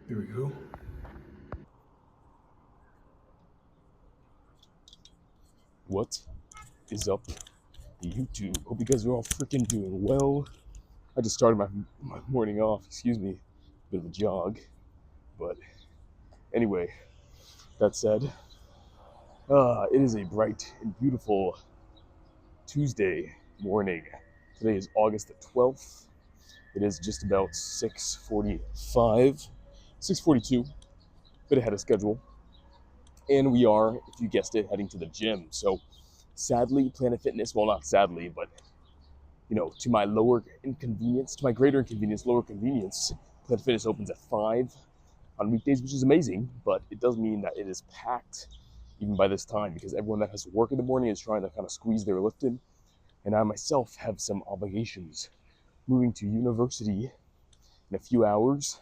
There we go. What is up, YouTube? Hope you guys are all freaking doing well. I just started my morning off, excuse me, bit of a jog. But anyway, that said, it is a bright and beautiful Tuesday morning. Today is August the 12th. It is just about 6:45, 6:42, bit ahead of schedule. And we are, if you guessed it, heading to the gym. So sadly, Planet Fitness, well, not sadly, but to my greater inconvenience, lower convenience, Planet Fitness opens at 5 on weekdays, which is amazing, but it does mean that it is packed even by this time because everyone that has to work in the morning is trying to kind of squeeze their lift in. And I myself have some obligations moving to university in a few hours,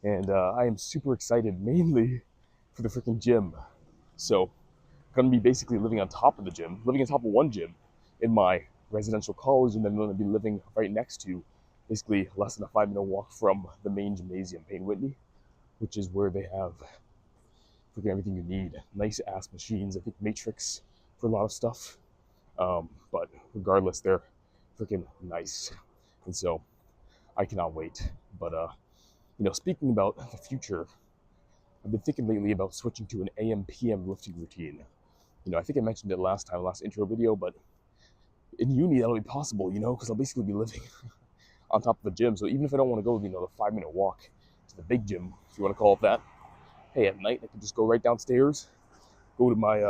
and I am super excited mainly for the freaking gym. So I'm going to be basically living on top of the gym, living on top of one gym in my residential college, and then I'm going to be living right next to, basically less than a 5-minute walk from the main gymnasium, Payne Whitney, which is where they have freaking everything you need. Nice ass machines. I think Matrix for a lot of stuff. But regardless, they're freaking nice. And so I cannot wait. But speaking about the future, I've been thinking lately about switching to an AM/PM lifting routine. I think I mentioned it last intro video, but in uni that'll be possible, because I'll basically be living on top of the gym. So even if I don't want to go, the 5-minute walk to the big gym, if you want to call it that, hey, at night I can just go right downstairs, go to my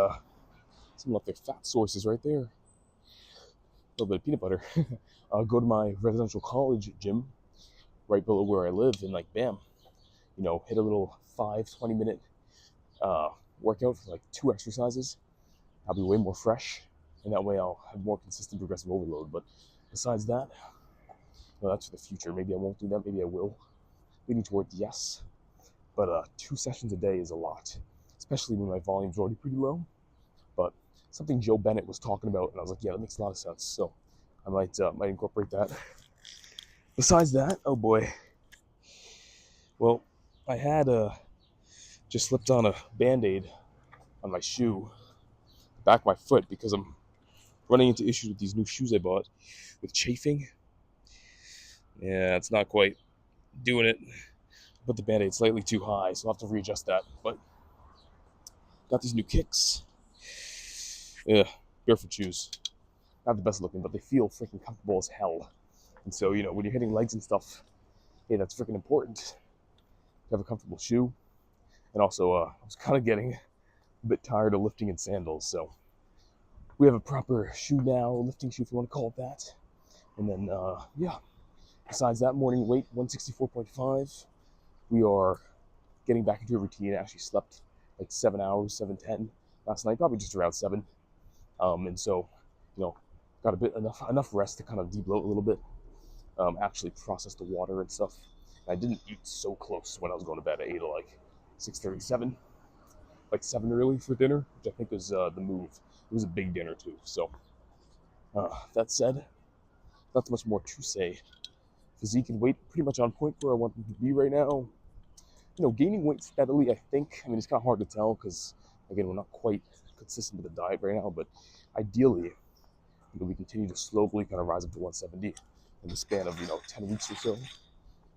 some left their fat sources right there, a little bit of peanut butter. Go to my residential college gym right below where I live, and like bam, hit a little 5-20 minute workout for like 2 exercises. I'll be way more fresh, and that way I'll have more consistent progressive overload. But besides that, that's for the future. Maybe I won't do that, maybe I will. Leaning towards yes. But 2 sessions a day is a lot, especially when my volume's already pretty low. But something Joe Bennett was talking about, and I was like, yeah, that makes a lot of sense. So I might incorporate that. Besides that, oh boy. Well, I had just slipped on a Band-Aid on my shoe, back of my foot, because I'm running into issues with these new shoes I bought with chafing. Yeah, it's not quite doing it. Put the Band-Aid slightly too high, so I'll have to readjust that. But got these new kicks. Yeah, barefoot shoes. Not the best looking, but they feel freaking comfortable as hell. And so, when you're hitting legs and stuff, hey, that's freaking important to have a comfortable shoe. And also, I was kind of getting a bit tired of lifting in sandals, so we have a proper shoe now, a lifting shoe if you want to call it that. And then, yeah, besides that, morning weight 164.5. We are getting back into a routine. I actually slept like 7 hours, 7:10 last night, probably just around 7. And so, got a bit enough rest to kind of debloat a little bit, actually process the water and stuff. And I didn't eat so close when I was going to bed. I ate at like 6:37, like 7 early for dinner, which I think was the move. It was a big dinner too. So that said, not much more to say. Physique and weight pretty much on point where I want them to be right now. Gaining weight steadily, I think. I mean, it's kind of hard to tell because, again, we're not quite consistent with the diet right now, but ideally, we continue to slowly kind of rise up to 170 in the span of, 10 weeks or so.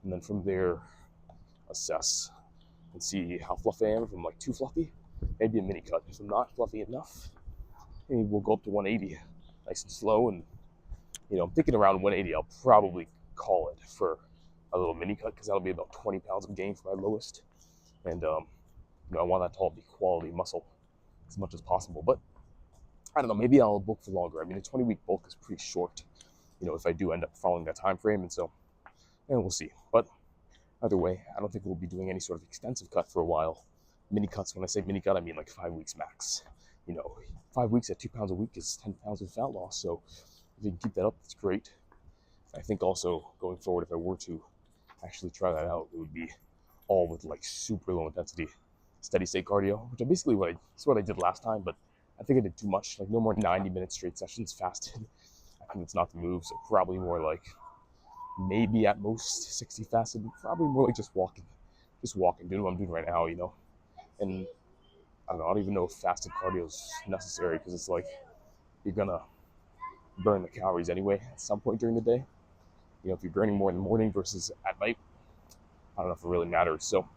And then from there, assess and see how fluffy I am. If I'm like too fluffy, maybe a mini cut. If I'm not fluffy enough, maybe we'll go up to 180, nice and slow. And, I'm thinking around 180, I'll probably call it for a little mini cut because that'll be about 20 pounds of gain for my lowest. And, I want that to all be quality muscle as much as possible. But I don't know, maybe I'll bulk for longer. I mean, a 20-week bulk is pretty short, if I do end up following that time frame. And so, we'll see. But either way, I don't think we'll be doing any sort of extensive cut for a while. Mini cuts, when I say mini cut, I mean like 5 weeks max. 5 weeks at 2 pounds a week is 10 pounds of fat loss. So if you can keep that up, that's great. I think also going forward, if I were to actually try that out, it would be all with like super low intensity, steady state cardio, which is basically what I did last time, but I think I did too much. Like no more 90-minute straight sessions fasted. I think it's not the move, so probably more like maybe at most 60 fasted, probably more like just walking just walking, doing what I'm doing right now, And I don't know, I don't even know if fasted cardio is necessary because it's like you're gonna burn the calories anyway at some point during the day. If you're burning more in the morning versus at night, I don't know if it really matters. So,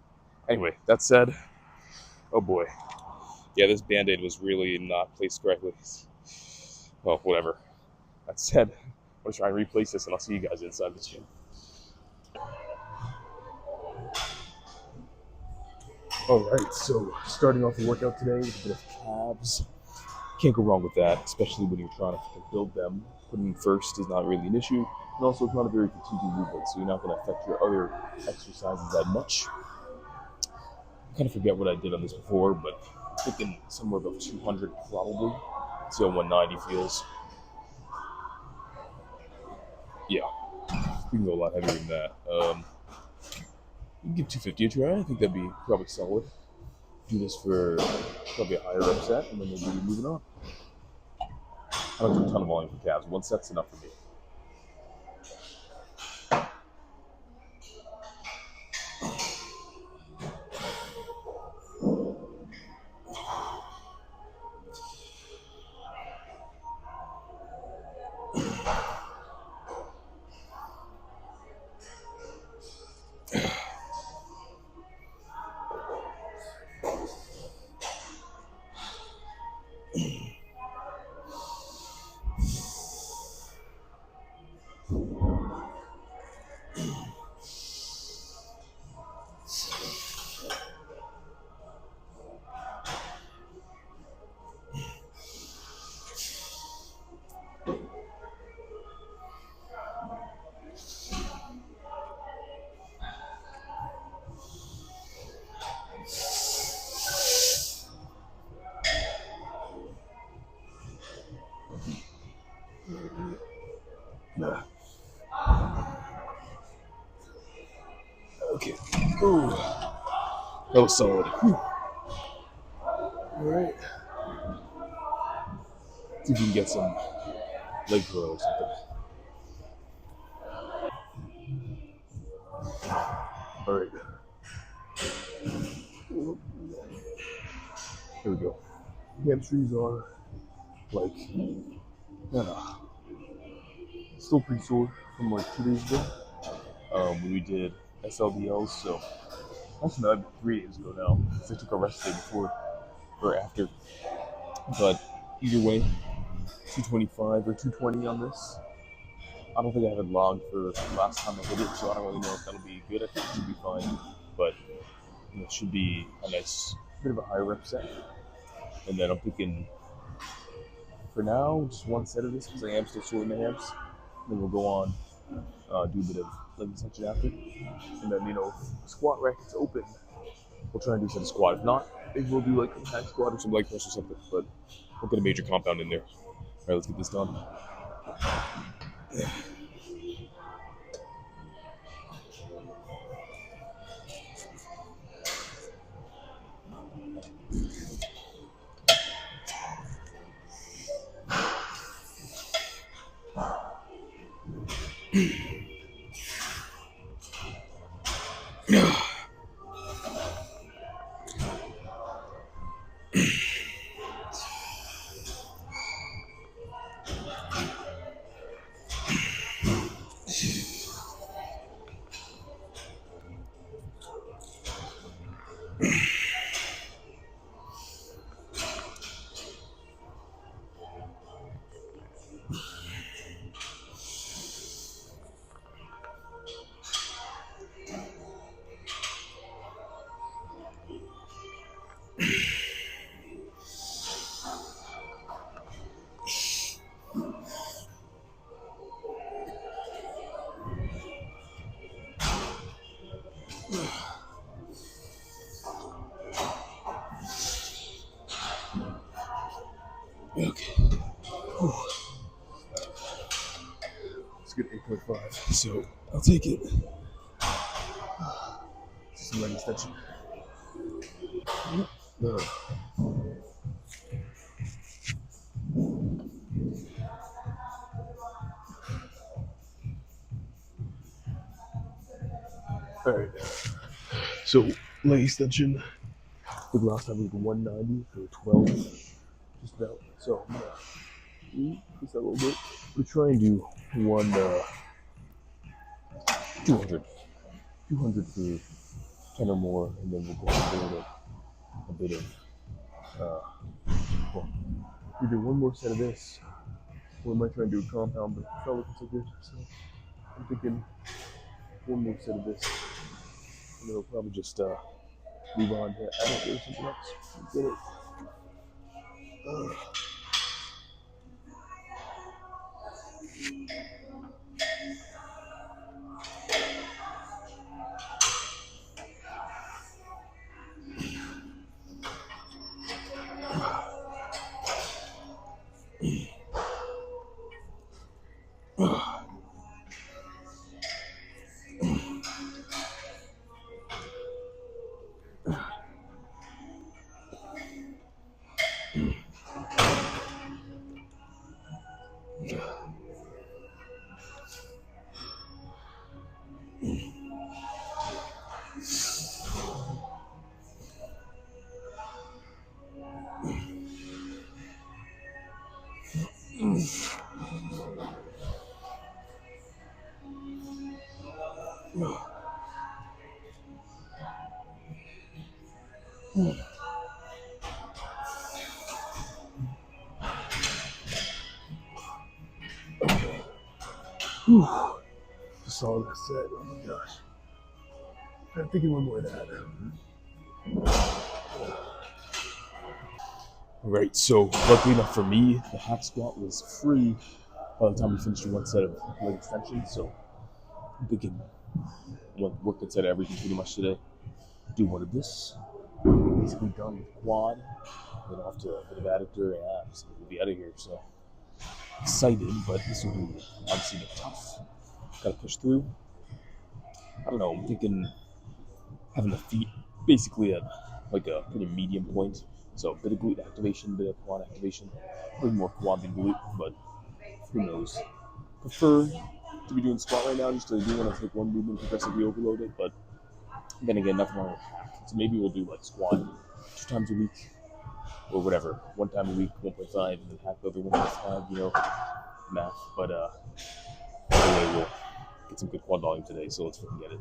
anyway, that said, oh boy, yeah, this band-aid was really not placed correctly. Well, whatever. That said, I'm gonna try and replace this, and I'll see you guys inside the gym. All right, so starting off the workout today with a bit of calves. Can't go wrong with that, especially when you're trying to build them. Putting them first is not really an issue, and also it's not a very fatiguing movement, so you're not going to affect your other exercises that much. I kind of forget what I did on this before, but I'm thinking somewhere about 200 probably. See how 190 feels. Yeah, we can go a lot heavier than that. You can give 250 a try. I think that'd be probably solid. Do this for probably a higher rep set, and then we'll be moving on. I don't do a ton of volume for calves. One set's enough for me. Okay. Ooh, that was solid. Whew. All right. See if we can get some leg curl or something. All right. Here we go. Hamstrings are like, still pretty sore from like 2 days ago when we did SLDLs. So actually, no, 3 days ago now. Because I took a rest day before or after. But either way, 225 or 220 on this. I don't think I have it logged for last time I hit it, so I don't really know if that'll be good. I think it should be fine, but it should be a nice bit of a higher rep set. And then I'm thinking for now, just one set of this because I am still sore in the hams. Then we'll go on, do a bit of leg extension after. And then, if squat rack is open, we'll try and do a set of squat. If not, maybe we'll do like a hack squat or some leg press or something. But we'll get a major compound in there. All right, let's get this done. Okay. Whew. Let's get 8.5. So I'll take it. Some leg extension. Uh, all right. So leg extension. The last time we did 190 for 12, just about. So I'm gonna increase that a little bit. We're trying to do 200, 200 for 10 or more, and then we'll go forward a bit of. Well, we do one more set of this. We might try and do a compound, but it's not looking so good. So I'm thinking one more set of this, and then we'll probably just move on to adult or something else. Get it? Whew. Just all that set. Oh my gosh. I'm thinking one more of that. Alright, so luckily enough for me, the hack squat was free by the time we finished one set of leg extensions, so I'm thinking one work set of everything pretty much today. Do one of this, basically done with quad, then off to a bit of adductor and abs, and we'll be out of here. So excited, but this will be obviously a bit tough. Gotta push through. I don't know, I'm thinking having the feet basically at like a pretty medium point. So a bit of glute activation, a bit of quad activation. Probably more quad than glute, but who knows. Prefer to be doing squat right now, just I do want to take one movement progressively overload it, but then again, nothing wrong with hack. So maybe we'll do like squat 2 times a week or whatever, 1 time a week, 1.5, and then hack the other 1.5, math. But anyway, we'll get some good quad volume today, so let's fucking get it.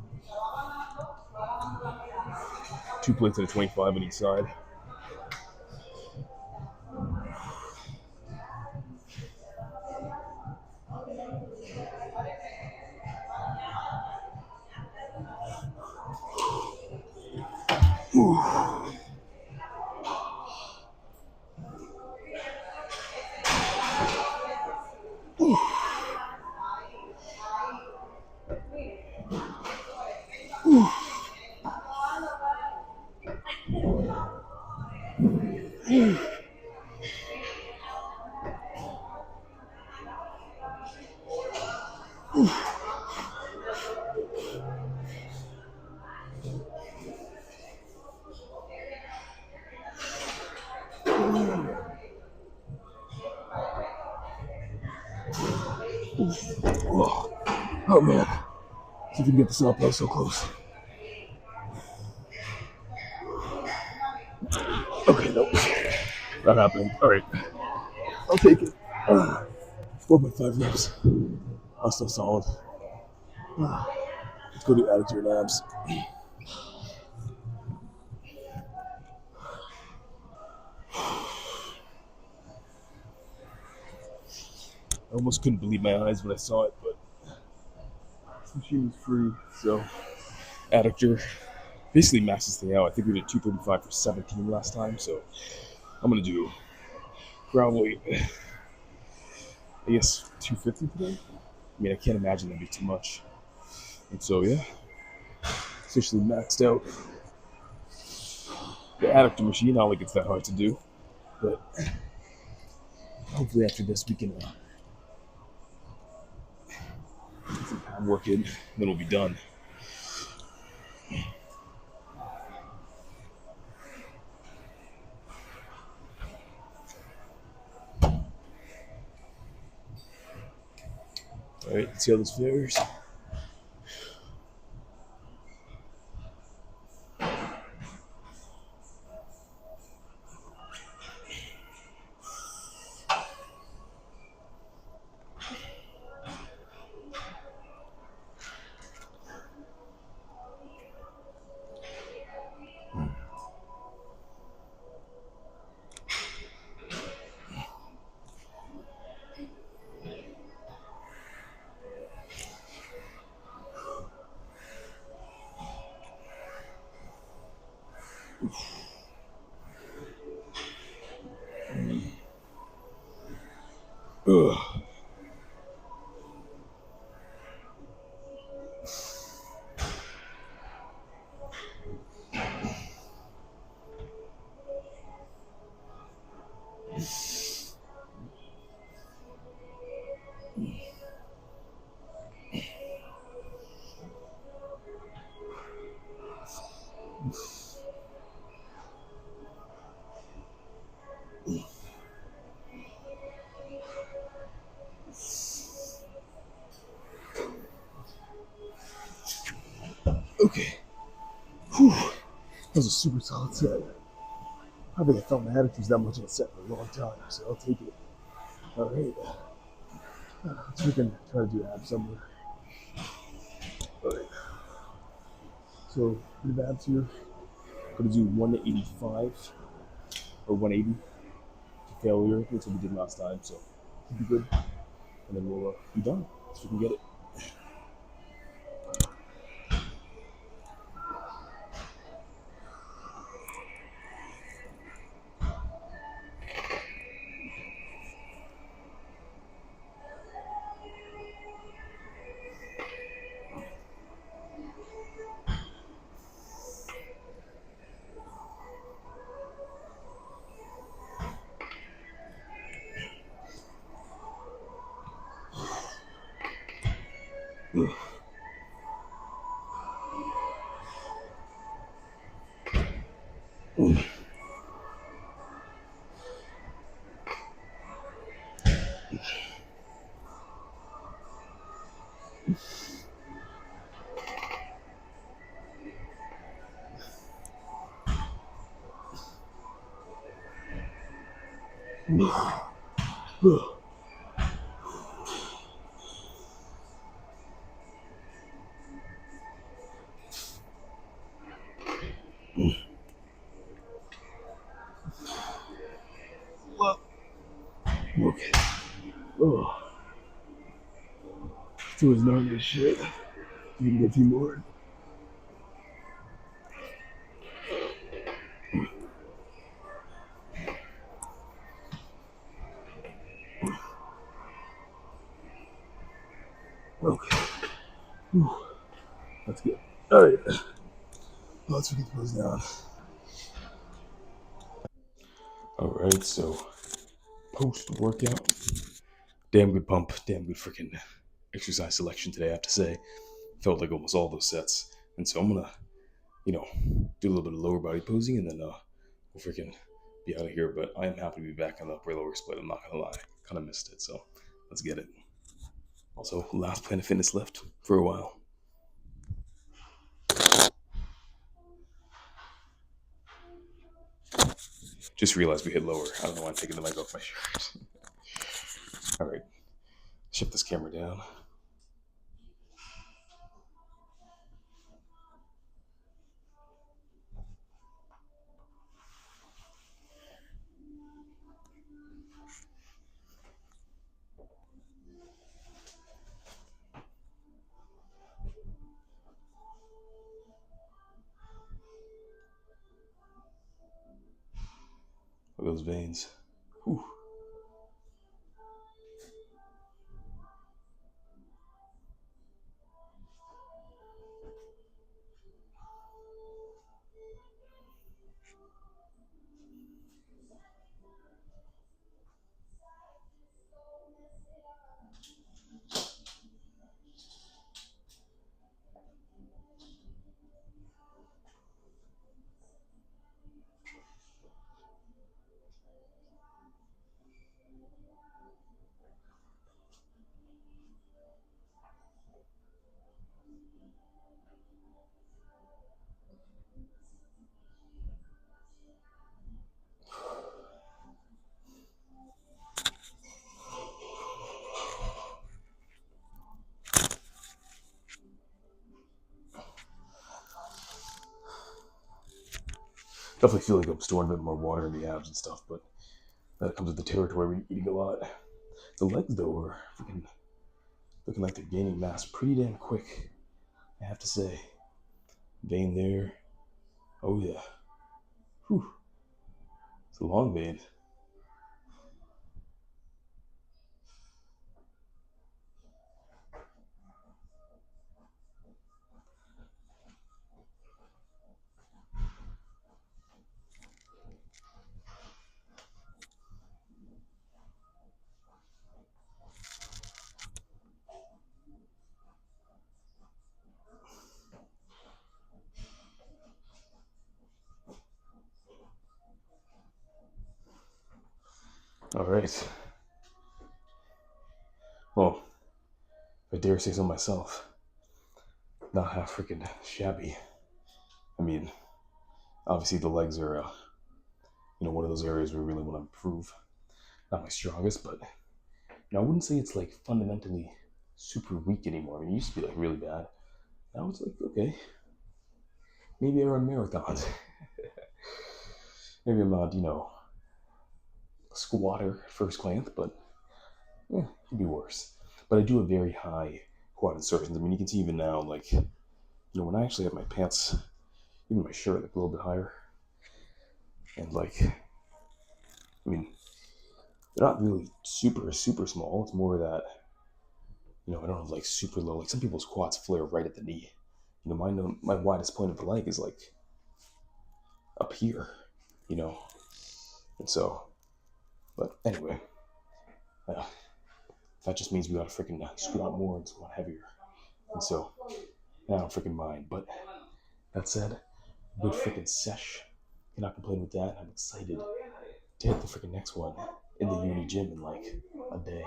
2 plates and a 25 on each side. Oh man, see if we can get this up. That was so close. Okay, nope. Not happening. Alright, I'll take it. 4.5 reps. I'm still solid. Let's go do adductor and abs. I almost couldn't believe my eyes when I saw it, but this machine was free, so adductor basically maxed this thing out. I think we did 235 for 17 last time, so I'm gonna do probably, I guess, 250 today. I mean, I can't imagine that'd be too much. And so yeah, officially maxed out the adductor machine. Not like it's that hard to do, but hopefully after this we can get some pad work in, then we'll be done. All right, let's see how this fares. Ugh. Okay. Whew. That was a super solid set. I think I felt my attitudes that much in a set in a long time, so I'll take it. All right. Let's freaking try to do abs somewhere. All right. So, we have abs here. I'm going to do 185 or 180 to failure, which we did last time, so it'll be good. And then we'll be done. So we can get it. Okay. Oh, doing none this shit. You can get a few more. Okay. Whew. That's good. All right. Let's get those down. All right. So post workout, damn good pump, damn good freaking exercise selection today. I have to say, felt like almost all those sets, and so I'm gonna, do a little bit of lower body posing, and then we'll freaking be out of here. But I am happy to be back on the upper lower split. I'm not gonna lie, kind of missed it. So let's get it. Also, last Planet Fitness left for a while. Just realized we hit lower. I don't know why I'm taking the mic off my shirt. All right, shift this camera down. Look at those veins. Whew. Definitely feel like I'm storing a bit more water in the abs and stuff, but that comes with the territory when you're eating a lot. The legs, though, are freaking looking like they're gaining mass pretty damn quick, I have to say. Vein there. Oh, yeah. Whew, it's a long vein. All right. Well, if I dare say so myself, not half freaking shabby. I mean, obviously the legs are, one of those areas where we really want to improve. Not my strongest, but I wouldn't say it's like fundamentally super weak anymore. I mean, it used to be like really bad. Now it's like okay, maybe I run marathons. Maybe I'm not, a squatter at first glance, but it could be worse. But I do have very high quad insertions. I mean, you can see even now, like, when I actually have my pants, even my shirt, like a little bit higher, and like, I mean, they're not really super, super small. It's more that, I don't have like super low. Like some people's quads flare right at the knee. My widest point of the leg is like up here, you know. And so, but anyway, uh, that just means we gotta freaking squat more and squat heavier. And so, I don't freaking mind. But that said, good freaking sesh. Cannot complain with that. I'm excited to hit the freaking next one in the uni gym in like a day,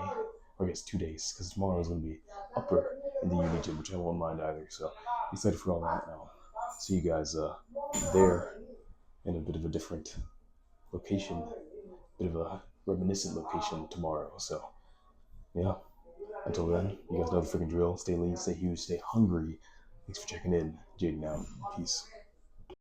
or I guess 2 days, because tomorrow is gonna be upper in the uni gym, which I won't mind either. So excited for all that now. See you guys there in a bit of a different location, bit of a reminiscent location tomorrow. So yeah, until then, you guys know the freaking drill. Stay lean, stay huge, stay hungry. Thanks for checking in. Jaden out. Peace.